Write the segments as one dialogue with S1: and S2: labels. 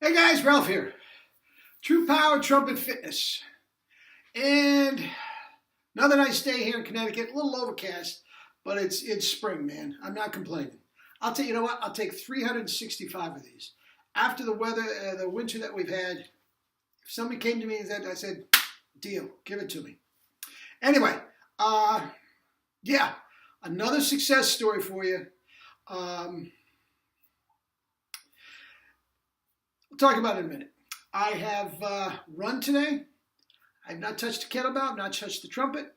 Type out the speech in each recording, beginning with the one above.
S1: Hey guys, Ralph here. True Power Trumpet Fitness. And another nice day here in Connecticut. A little overcast, but it's spring, man. I'm not complaining. You know what? I'll take 365 of these. After the winter that we've had, if somebody came to me and said, I said, deal, give it to me. Anyway, yeah, another success story for you. We'll talk about it in a minute. I have run today. I've not touched the kettlebell. I've not touched the trumpet.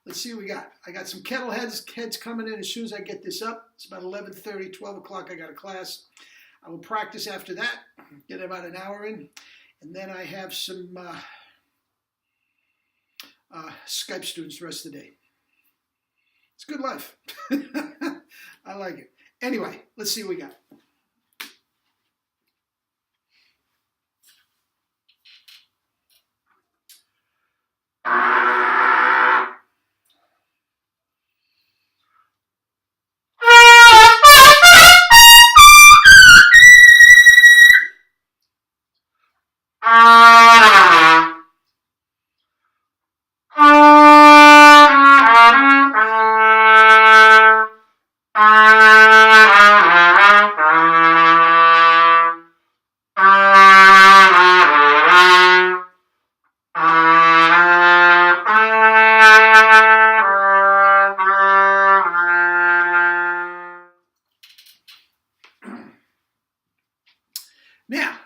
S1: Let's see what we got. I got some kettle heads coming in as soon as I get this up. It's about 11:30, 12 o'clock. I got a class. I will practice after that, get about an hour in. And then I have some Skype students the rest of the day. It's a good life. I like it. Anyway, let's see what we got. Now,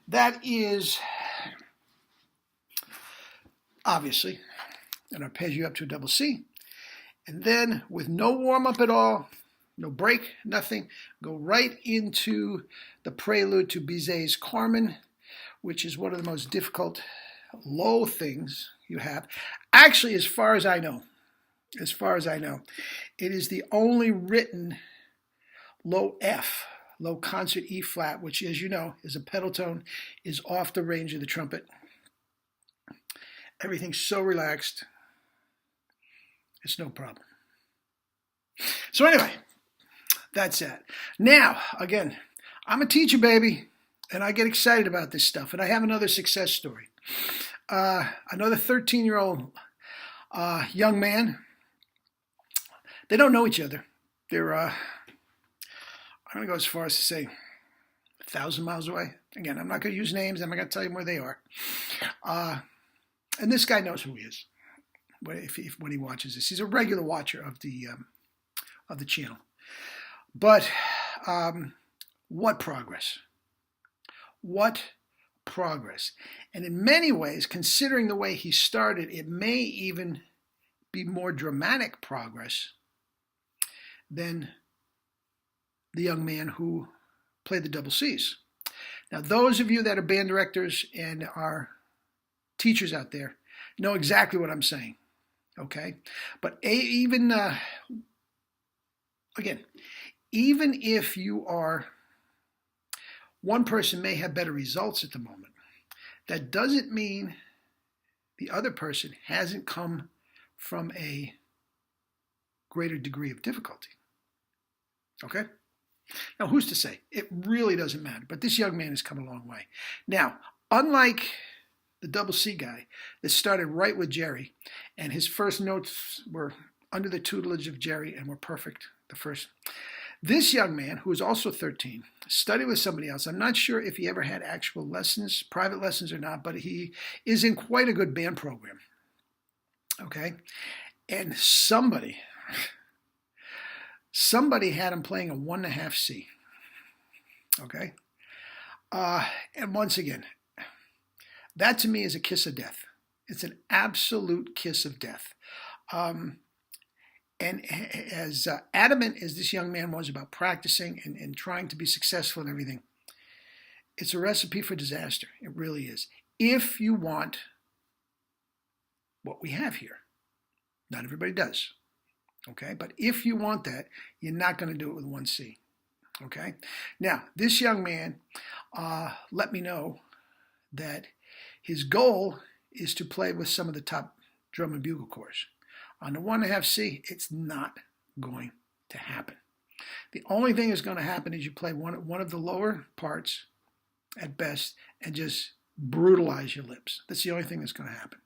S1: that is obviously an arpeggio up to a double C. And then with no warm-up at all, no break, nothing, go right into the prelude to Bizet's Carmen, which is one of the most difficult low things you have. Actually, as far as I know, it is the only written low F, low concert E flat, which, as you know, is a pedal tone, is off the range of the trumpet. Everything's so relaxed, it's no problem. So anyway, that's that. Now, again, I'm a teacher, baby, and I get excited about this stuff, and I have another success story. Another 13-year-old young man. They don't know each other. They're I'm going to go as far as to say 1,000 miles away. Again, I'm not going to use names. I'm not going to tell you where they are. And this guy knows who he is when he watches this. He's a regular watcher of the channel. But what progress? What progress? And in many ways, considering the way he started, it may even be more dramatic progress than the young man who played the double Cs. Now, those of you that are band directors and are teachers out there know exactly what I'm saying, okay? But even if you are, one person may have better results at the moment, that doesn't mean the other person hasn't come from a greater degree of difficulty, okay? Now, who's to say? It really doesn't matter. But this young man has come a long way. Now, unlike the double C guy that started right with Jerry, and his first notes were under the tutelage of Jerry and were perfect, the first. This young man, who is also 13, studied with somebody else. I'm not sure if he ever had actual lessons, private lessons or not, but he is in quite a good band program. Okay? And somebody had him playing a 1.5 C. Okay? And once again, that to me is a kiss of death. It's an absolute kiss of death. And as adamant as this young man was about practicing and trying to be successful and everything, it's a recipe for disaster. It really is. If you want what we have here. Not everybody does. Okay, but if you want that, you're not going to do it with 1 C. Okay, now this young man let me know that his goal is to play with some of the top drum and bugle corps. On the 1.5 C, it's not going to happen. The only thing that's going to happen is you play one of the lower parts at best and just brutalize your lips. That's the only thing that's going to happen.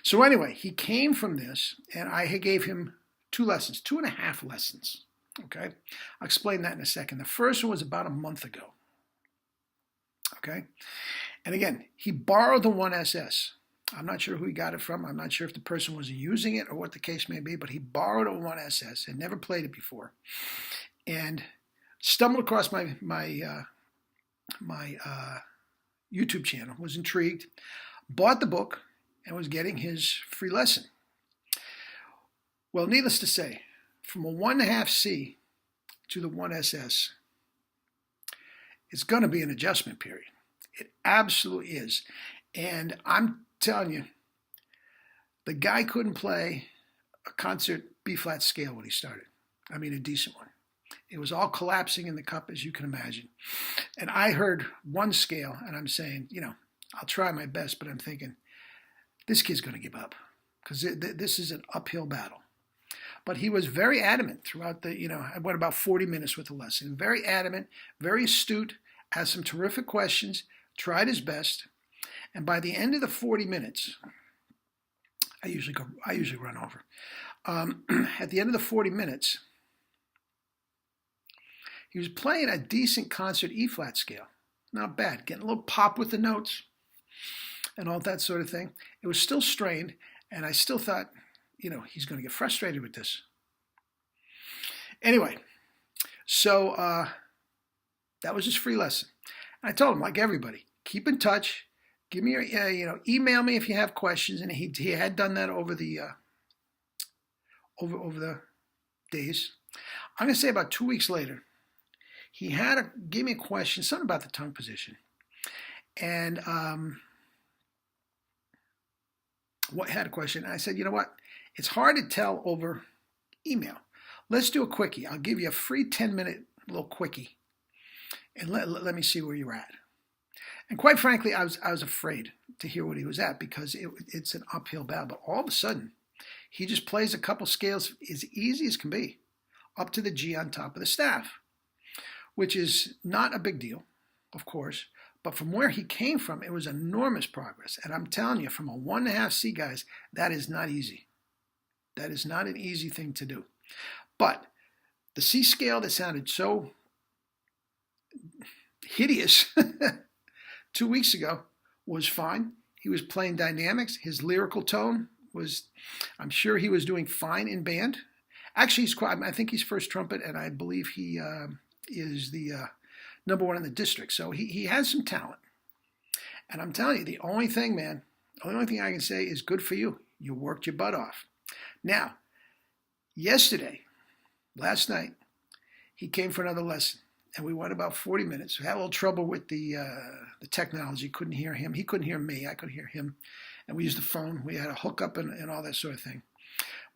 S1: So anyway, he came from this, and I gave him 2 lessons, 2.5 lessons. Okay, I'll explain that in a second. The first one was about a month ago. Okay, and again, he borrowed the 1SS. I'm not sure who he got it from. I'm not sure if the person was using it or what the case may be, but he borrowed a 1SS and never played it before, and stumbled across my YouTube channel, was intrigued, bought the book, and was getting his free lesson. Well, needless to say, from a 1.5C to the 1SS, it's going to be an adjustment period. It absolutely is. And I'm telling you, the guy couldn't play a concert B-flat scale when he started. I mean, a decent one. It was all collapsing in the cup, as you can imagine. And I heard one scale, and I'm saying, I'll try my best, but I'm thinking, this kid's going to give up because this is an uphill battle. But he was very adamant throughout I went about 40 minutes with the lesson. Very adamant, very astute, asked some terrific questions, tried his best. And by the end of the 40 minutes, I usually run over. At the end of the 40 minutes, he was playing a decent concert E-flat scale. Not bad. Getting a little pop with the notes and all that sort of thing. It was still strained, and I still thought, he's going to get frustrated with this. Anyway, so that was his free lesson. I told him, like everybody, keep in touch. Give me your, email me if you have questions. And he had done that over the over the days. I'm going to say about 2 weeks later, he gave me a question, something about the tongue position, and had a question. And I said, you know what? It's hard to tell over email. Let's do a quickie. I'll give you a free 10-minute little quickie, and let me see where you're at. And quite frankly, I was afraid to hear what he was at because it's an uphill battle. But all of a sudden, he just plays a couple scales as easy as can be, up to the G on top of the staff, which is not a big deal, of course. But from where he came from, it was enormous progress. And I'm telling you, from a 1.5C, guys, that is not easy. That is not an easy thing to do. But the C scale that sounded so hideous 2 weeks ago was fine. He was playing dynamics. His lyrical tone was, I'm sure he was doing fine in band. Actually, I think he's first trumpet, and I believe he is the number 1 in the district. So he has some talent. And I'm telling you, the only thing I can say is good for you. You worked your butt off. Now, last night, he came for another lesson. And we went about 40 minutes. We had a little trouble with the technology. Couldn't hear him. He couldn't hear me. I could hear him. And we used the phone. We had a hookup and all that sort of thing.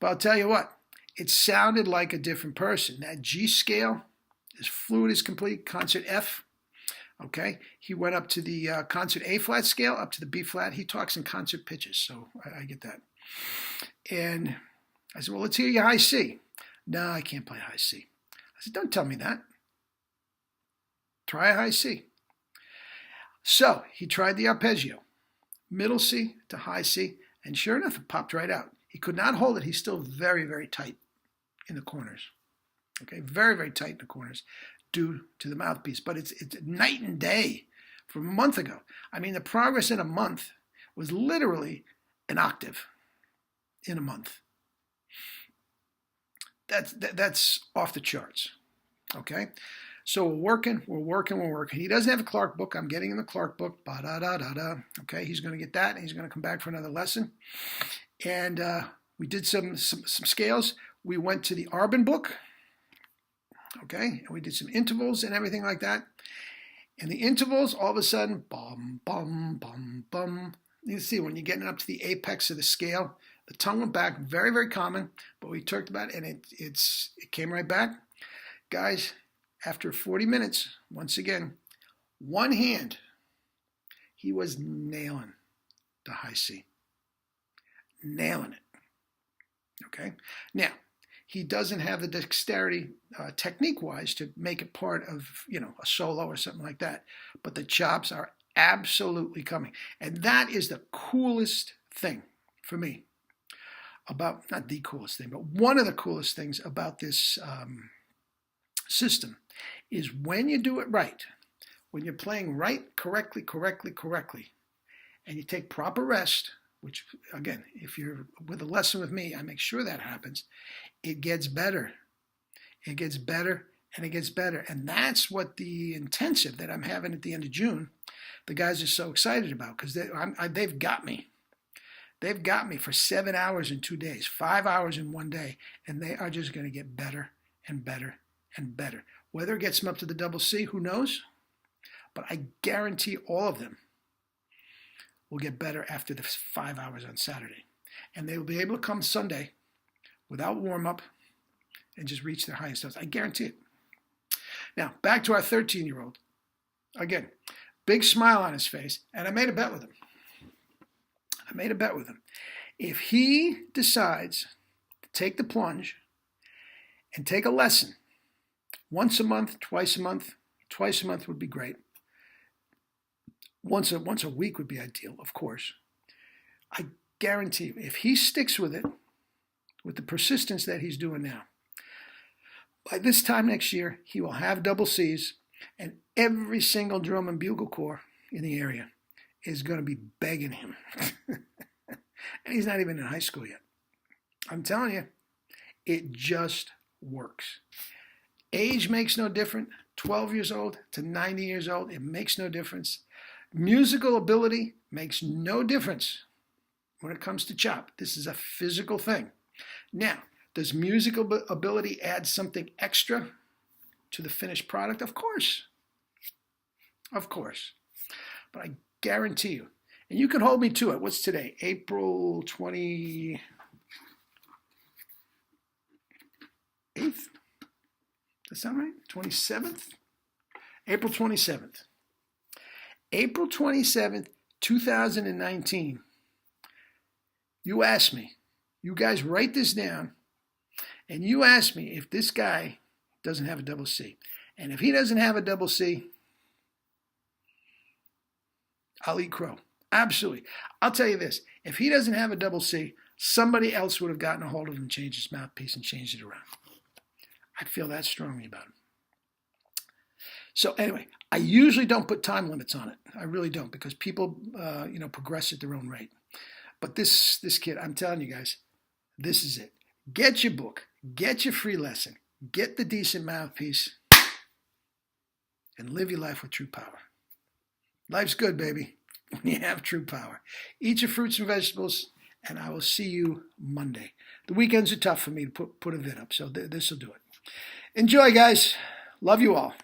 S1: But I'll tell you what, it sounded like a different person. That G scale, as fluid as complete. Concert F, okay? He went up to the concert A-flat scale, up to the B-flat. He talks in concert pitches, so I get that. And I said, well, let's hear your high C. No, I can't play high C. I said, don't tell me that. Try a high C. So he tried the arpeggio, middle C to high C, and sure enough, it popped right out. He could not hold it. He's still very, very tight in the corners. Okay, very, very tight in the corners due to the mouthpiece. But it's night and day from a month ago. I mean, the progress in a month was literally an octave in a month. That's off the charts. Okay. So we're working. He doesn't have a Clark book. I'm getting him the Clark book. Ba-da-da-da-da. Okay, he's going to get that, and he's going to come back for another lesson. And we did some scales. We went to the Arbin book. Okay, and we did some intervals and everything like that. And the intervals, all of a sudden, bum, bum, bum, bum. You see, when you're getting up to the apex of the scale, the tongue went back. Very, very common, but we talked about it, and it came right back. Guys, after 40 minutes, once again, one hand, he was nailing the high C. Nailing it. Okay? Now, he doesn't have the dexterity technique-wise to make it part of, a solo or something like that. But the chops are absolutely coming. And that is the coolest thing for me about, not the coolest thing, but one of the coolest things about this system is when you do it right, when you're playing right, correctly, and you take proper rest, which, again, if you're with a lesson with me, I make sure that happens, it gets better. It gets better and it gets better. And that's what the intensive that I'm having at the end of June, the guys are so excited about, because they've got me. They've got me for 7 hours in 2 days, 5 hours in 1 day, and they are just going to get better and better and better. Whether it gets them up to the double C, who knows? But I guarantee all of them will get better after the 5 hours on Saturday. And they will be able to come Sunday without warm-up and just reach their highest notes. I guarantee it. Now, back to our 13-year-old. Again, big smile on his face, and I made a bet with him. If he decides to take the plunge and take a lesson once a month, twice a month would be great. Once a week would be ideal, of course. I guarantee you, if he sticks with it, with the persistence that he's doing now, by this time next year, he will have double C's, and every single drum and bugle corps in the area is going to be begging him. And he's not even in high school yet. I'm telling you, it just works. Age makes no difference. 12 years old to 90 years old, it makes no difference. Musical ability makes no difference when it comes to chop. This is a physical thing. Now, does musical ability add something extra to the finished product? Of course. Of course. But I guarantee you, and you can hold me to it. What's today? April 28th? Does that sound right? 27th? April 27th. April 27th, 2019. You asked me. You guys write this down. And you asked me if this guy doesn't have a double C. And if he doesn't have a double C, I'll eat crow. Absolutely. I'll tell you this. If he doesn't have a double C, somebody else would have gotten a hold of him, changed his mouthpiece, and changed it around. I feel that strongly about him. So anyway, I usually don't put time limits on it. I really don't, because people, progress at their own rate. But this kid, I'm telling you guys, this is it. Get your book. Get your free lesson. Get the decent mouthpiece. And live your life with true power. Life's good, baby, when you have true power. Eat your fruits and vegetables, and I will see you Monday. The weekends are tough for me to put a vid up, so this will do it. Enjoy, guys. Love you all.